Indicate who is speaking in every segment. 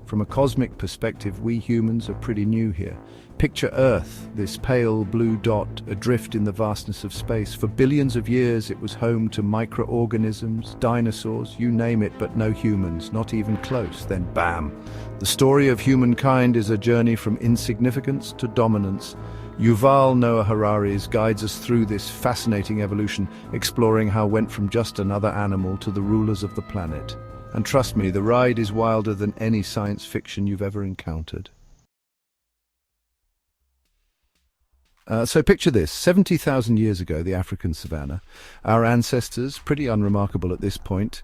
Speaker 1: From a cosmic perspective, we humans are pretty new here. Picture Earth, this pale blue dot adrift in the vastness of space. For billions of years, it was home to microorganisms, dinosaurs, you name it, but no humans, not even close. Then bam! The story of humankind is a journey from insignificance to dominance. Yuval Noah Harari's guides us through this fascinating evolution, exploring how went from just another animal to the rulers of the planet. And trust me, the ride is wilder than any science fiction you've ever encountered. So picture this, 70,000 years ago, the African savanna. Our ancestors, pretty unremarkable at this point,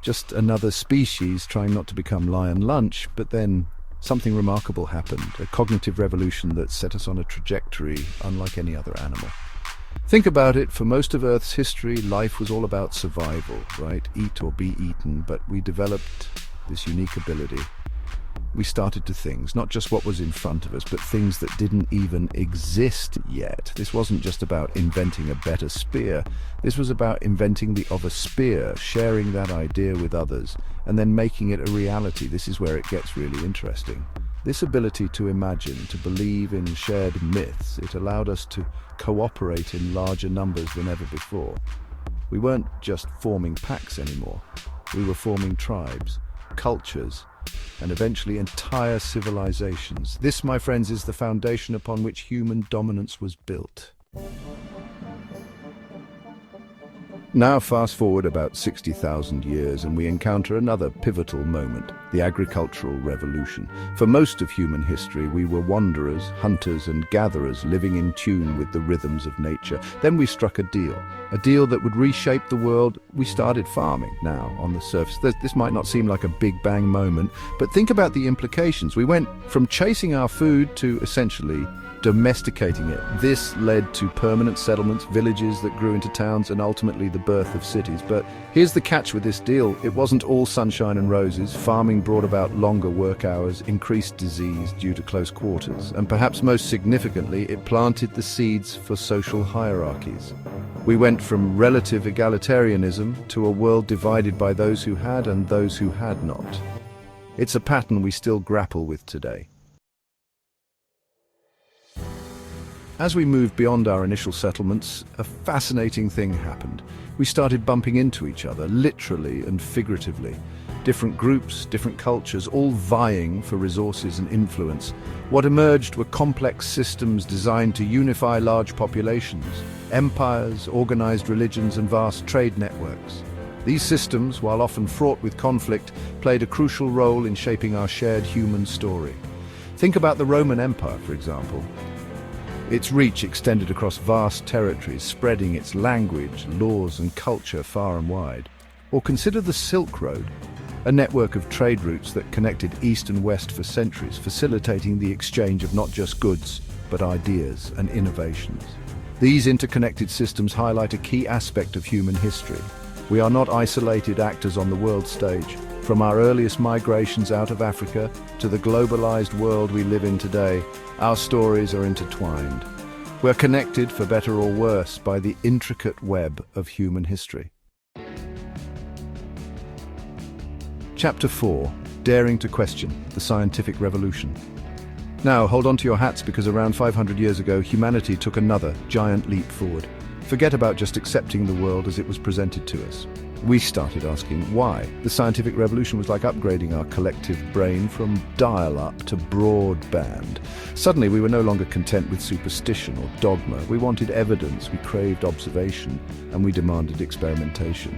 Speaker 1: just another species trying not to become lion lunch, but then something remarkable happened, a cognitive revolution that set us on a trajectory unlike any other animal. Think about it, for most of Earth's history, life was all about survival, right? Eat or be eaten, but we developed this unique ability. We started to things, not just what was in front of us, but things that didn't even exist yet. This wasn't just about inventing a better spear. This was about inventing the of a spear, sharing that idea with others, and then making it a reality. This is where it gets really interesting. This ability to imagine, to believe in shared myths, it allowed us to cooperate in larger numbers than ever before. We weren't just forming packs anymore. We were forming tribes, cultures, and eventually entire civilizations. This, my friends, is the foundation upon which human dominance was built. Now fast forward about 60,000 years and we encounter another pivotal moment, the agricultural revolution. For most of human history, we were wanderers, hunters and gatherers living in tune with the rhythms of nature. Then we struck a deal that would reshape the world. We started farming. Now, on the surface, this might not seem like a big bang moment, but think about the implications. We went from chasing our food to essentially domesticating it. This led to permanent settlements, villages that grew into towns, and ultimately the birth of cities. But here's the catch with this deal. It wasn't all sunshine and roses. Farming brought about longer work hours, increased disease due to close quarters, and perhaps most significantly, it planted the seeds for social hierarchies. We went from relative egalitarianism to a world divided by those who had and those who had not. It's a pattern we still grapple with today. As we moved beyond our initial settlements, a fascinating thing happened. We started bumping into each other, literally and figuratively. Different groups, different cultures, all vying for resources and influence. What emerged were complex systems designed to unify large populations, empires, organized religions, and vast trade networks. These systems, while often fraught with conflict, played a crucial role in shaping our shared human story. Think about the Roman Empire, for example. Its reach extended across vast territories, spreading its language, laws and culture far and wide. Or consider the Silk Road, a network of trade routes that connected East and West for centuries, facilitating the exchange of not just goods, but ideas and innovations. These interconnected systems highlight a key aspect of human history. We are not isolated actors on the world stage. From our earliest migrations out of Africa to the globalized world we live in today, our stories are intertwined. We're connected, for better or worse, by the intricate web of human history. Chapter 4. Daring to Question, the Scientific Revolution. Now, hold on to your hats, because around 500 years ago, humanity took another giant leap forward. Forget about just accepting the world as it was presented to us. We started asking why. The scientific revolution was like upgrading our collective brain from dial-up to broadband. Suddenly we were no longer content with superstition or dogma. We wanted evidence, we craved observation, and we demanded experimentation.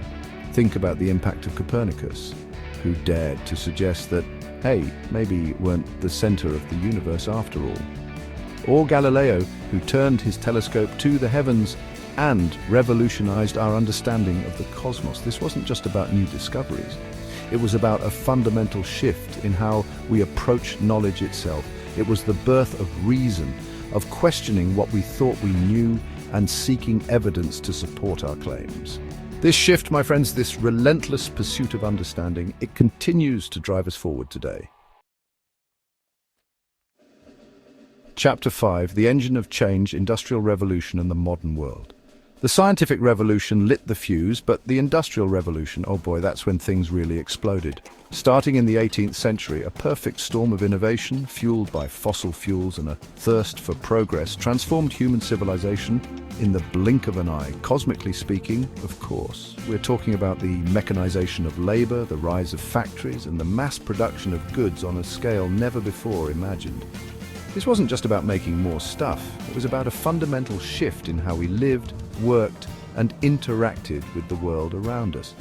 Speaker 1: Think about the impact of Copernicus, who dared to suggest that, hey, maybe we weren't the center of the universe after all. Or Galileo, who turned his telescope to the heavens and revolutionized our understanding of the cosmos. This wasn't just about new discoveries. It was about a fundamental shift in how we approach knowledge itself. It was the birth of reason, of questioning what we thought we knew and seeking evidence to support our claims. This shift, my friends, this relentless pursuit of understanding, it continues to drive us forward today. Chapter 5, The Engine of Change, Industrial Revolution and the Modern World. The scientific revolution lit the fuse, but the industrial revolution, oh boy, that's when things really exploded. Starting in the 18th century, a perfect storm of innovation, fueled by fossil fuels and a thirst for progress, transformed human civilization in the blink of an eye. Cosmically speaking, of course. We're talking about the mechanization of labor, the rise of factories, and the mass production of goods on a scale never before imagined. This wasn't just about making more stuff, it was about a fundamental shift in how we lived, worked, and interacted with the world around us.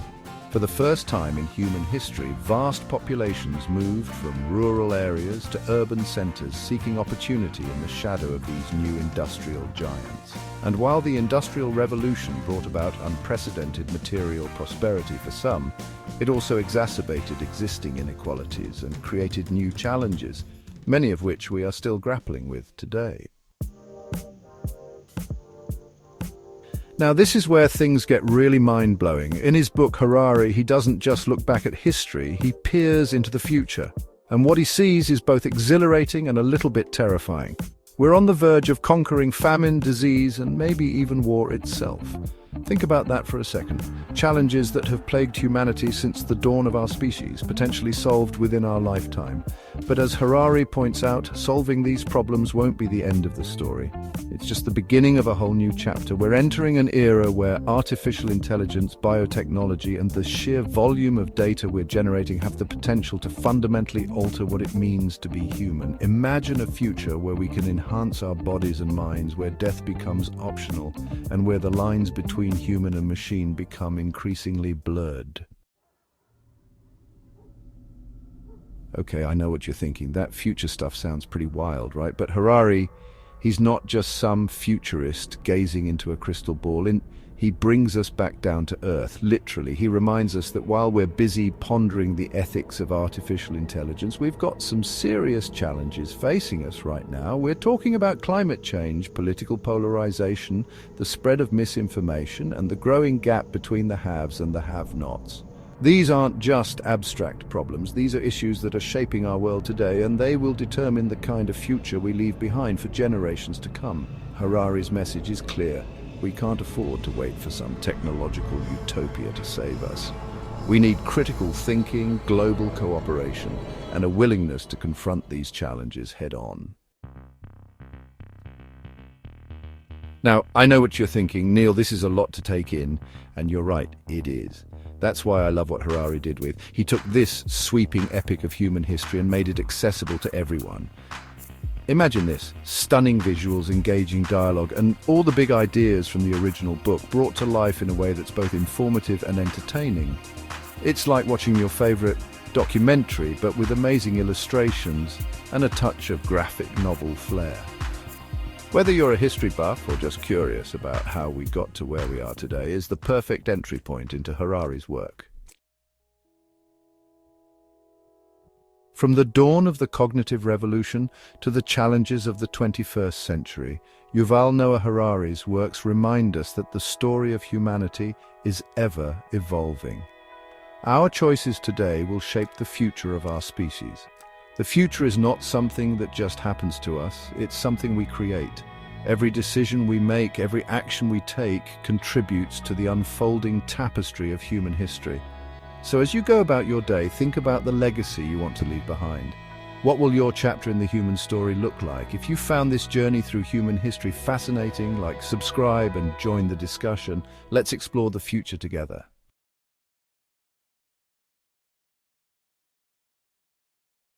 Speaker 1: For the first time in human history, vast populations moved from rural areas to urban centers, seeking opportunity in the shadow of these new industrial giants. And while the Industrial Revolution brought about unprecedented material prosperity for some, it also exacerbated existing inequalities and created new challenges, many of which we are still grappling with today. Now, this is where things get really mind-blowing. In his book, Harari, he doesn't just look back at history, he peers into the future. And what he sees is both exhilarating and a little bit terrifying. We're on the verge of conquering famine, disease, and maybe even war itself. Think about that for a second. Challenges that have plagued humanity since the dawn of our species, potentially solved within our lifetime. But as Harari points out, solving these problems won't be the end of the story. It's just the beginning of a whole new chapter. We're entering an era where artificial intelligence, biotechnology, and the sheer volume of data we're generating have the potential to fundamentally alter what it means to be human. Imagine a future where we can enhance our bodies and minds, where death becomes optional, and where the lines between human and machine become increasingly blurred. Okay, I know what you're thinking. That future stuff sounds pretty wild, right? But Harari, he's not just some futurist gazing into a crystal ball. He brings us back down to earth, literally. He reminds us that while we're busy pondering the ethics of artificial intelligence, we've got some serious challenges facing us right now. We're talking about climate change, political polarization, the spread of misinformation, and the growing gap between the haves and the have-nots. These aren't just abstract problems. These are issues that are shaping our world today, and they will determine the kind of future we leave behind for generations to come. Harari's message is clear. We can't afford to wait for some technological utopia to save us. We need critical thinking, global cooperation, and a willingness to confront these challenges head-on. Now, I know what you're thinking. Neil, this is a lot to take in, and you're right, it is. That's why I love what Harari did with. He took this sweeping epic of human history and made it accessible to everyone. Imagine this, stunning visuals, engaging dialogue, and all the big ideas from the original book brought to life in a way that's both informative and entertaining. It's like watching your favorite documentary, but with amazing illustrations and a touch of graphic novel flair. Whether you're a history buff or just curious about how we got to where we are today, is the perfect entry point into Harari's work. From the dawn of the cognitive revolution to the challenges of the 21st century, Yuval Noah Harari's works remind us that the story of humanity is ever evolving. Our choices today will shape the future of our species. The future is not something that just happens to us, it's something we create. Every decision we make, every action we take, contributes to the unfolding tapestry of human history. So as you go about your day, think about the legacy you want to leave behind. What will your chapter in the human story look like? If you found this journey through human history fascinating, subscribe and join the discussion. Let's explore the future together.